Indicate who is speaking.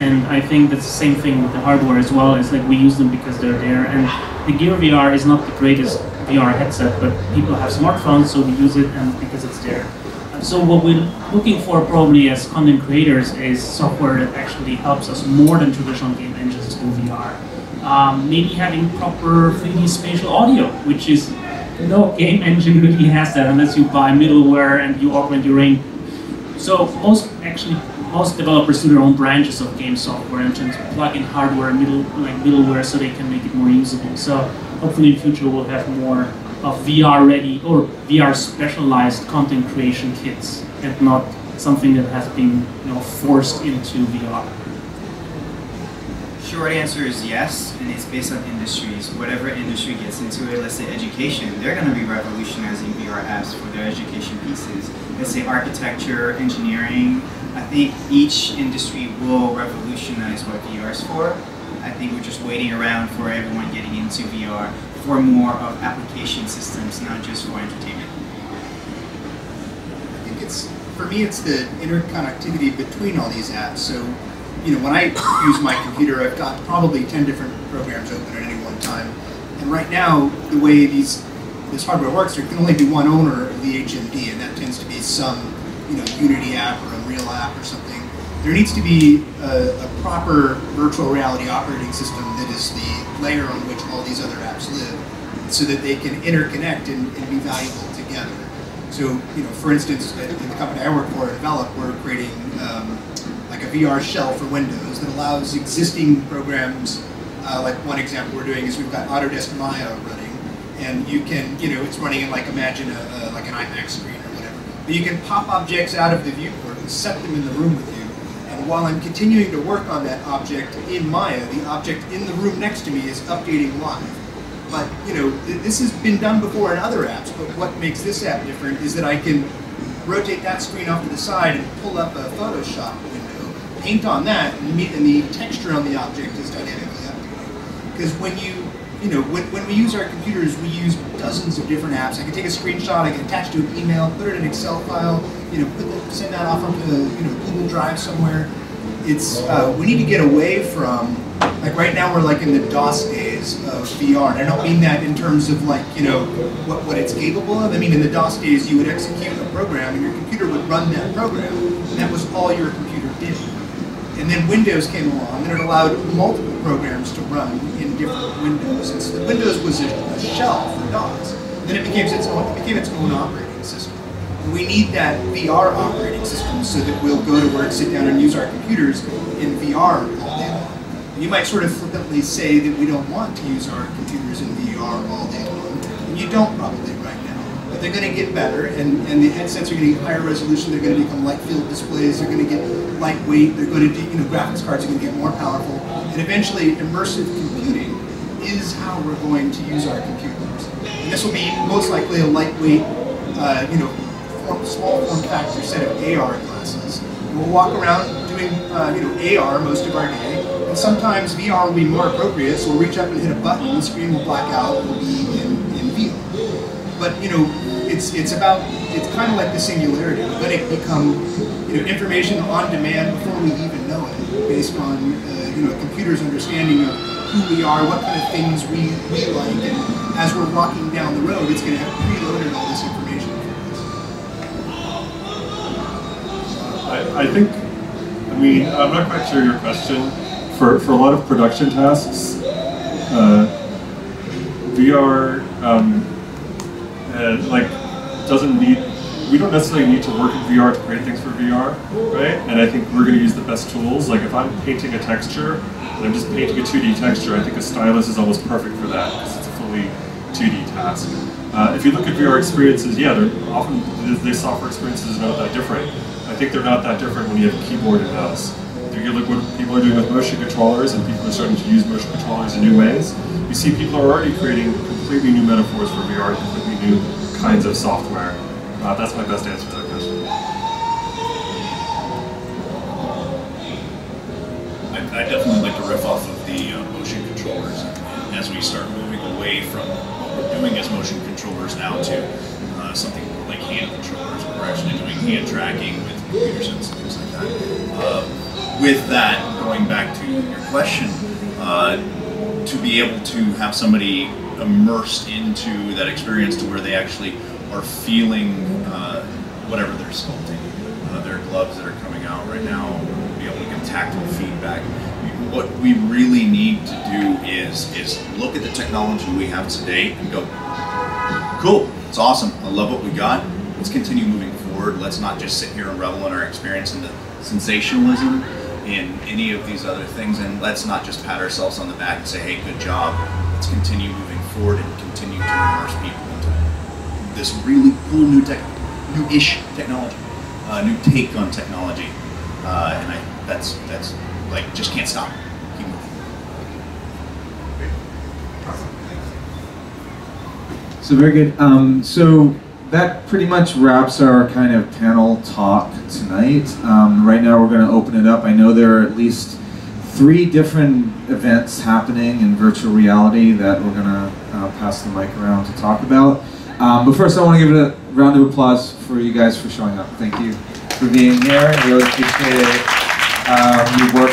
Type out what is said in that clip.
Speaker 1: And I think that's the same thing with the hardware as well. It's like we use them because they're there. And the Gear VR is not the greatest VR headset, but people have smartphones, so we use it and because it's there. So what we're looking for probably as content creators is software that actually helps us more than traditional game engines to do VR. Maybe having proper 3D spatial audio, which is no game engine really has that unless you buy middleware and you augment your range. So most developers do their own branches of game software and tend to plug in hardware and middleware so they can make it more usable. So hopefully in the future we'll have more of VR ready or VR specialized content creation kits and not something that has been forced into VR.
Speaker 2: Short answer is yes, and it's based on industries. Whatever industry gets into it, let's say education, they're going to be revolutionizing VR apps for their education pieces. Let's say architecture, engineering. I think each industry will revolutionize what VR is for. I think we're just waiting around for everyone getting into VR for more of application systems, not just for entertainment.
Speaker 3: I think for me, it's the interconnectivity between all these apps. So, when I use my computer, I've got probably 10 different programs open at any one time. And right now, the way this hardware works, there can only be one owner of the HMD, and that tends to be some Unity app or Unreal app or something. There needs to be a proper virtual reality operating system that is the layer on which all these other apps live, so that they can interconnect and be valuable together. So, for instance, in the company I work for, Develop, we're creating like a VR shell for Windows that allows existing programs. Like one example we're doing is we've got Autodesk Maya running, and you can, it's running in like imagine like an IMAX screen or whatever. But you can pop objects out of the viewport and set them in the room with you. And while I'm continuing to work on that object in Maya, the object in the room next to me is updating live. But this has been done before in other apps. But what makes this app different is that I can rotate that screen off to the side and pull up a Photoshop window, paint on that, and the texture on the object is dynamically updated. Because when when we use our computers, we use dozens of different apps. I can take a screenshot, I can attach to an email, put it in an Excel file, send that off onto Google Drive somewhere. We need to get away from, like right now we're like in the DOS days of VR, and I don't mean that in terms of like, what it's capable of. I mean, in the DOS days, you would execute a program and your computer would run that program, and that was all your computer did. And then Windows came along, and it allowed multiple programs to run in different windows. And so the Windows was a shell for DOS. And then it became its own operating system. And we need that VR operating system so that we'll go to work, sit down, and use our computers in VR all day long. You might sort of flippantly say that we don't want to use our computers in VR all day long, and you don't probably right now. But they're going to get better, and the headsets are going to get higher resolution. They're going to become light field displays. They're going to get lightweight. They're going to graphics cards are going to get more powerful, and eventually immersive computing is how we're going to use our computers. And this will be most likely a lightweight, small form factor set of AR glasses. And we'll walk around doing AR most of our day, and sometimes VR will be more appropriate. So we'll reach up and hit a button, and the screen will black out, and we'll be in VR. But it's kind of like the singularity. We're going to become information on demand before we even know it, based on a computer's understanding of who we are, what kind of things we like, and as we're walking down the road, it's going to have preloaded all this information for us.
Speaker 4: I think, I'm not quite sure your question. For a lot of production tasks, VR we don't necessarily need to work in VR to create things for VR, right? And I think we're going to use the best tools. Like if I'm painting a texture, and I'm just painting a 2D texture, I think a stylus is almost perfect for that, because it's a fully 2D task. If you look at VR experiences, yeah, the software experiences are not that different. I think they're not that different when you have a keyboard and mouse. If you look at what people are doing with motion controllers, and people are starting to use motion controllers in new ways, you see people are already creating completely new metaphors for VR, completely new kinds of software. That's my best answer to that question.
Speaker 5: I definitely like to riff off of the motion controllers. And as we start moving away from what we're doing as motion controllers now to something like hand controllers, where we're actually doing hand tracking with computers and things like that. with that, going back to your question, to be able to have somebody immersed into that experience to where they actually are feeling whatever they're sculpting, their gloves that are coming out right now, be able to give tactile feedback. What we really need to do is look at the technology we have today and go, cool, it's awesome, I love what we got, let's continue moving forward. Let's not just sit here and revel in our experience in the sensationalism in any of these other things, and let's not just pat ourselves on the back and say, hey, good job. Let's continue moving forward and continue to immerse people into this really cool new-ish technology, new take on technology, and that's like, just can't stop. Keep moving.
Speaker 6: So very good. So that pretty much wraps our kind of panel talk tonight. Right now we're going to open it up. I know there are at least 3 different events happening in virtual reality that we're going to pass the mic around to talk about. But first I want to give it a round of applause for you guys for showing up. Thank you for being here. I really appreciate it. Your work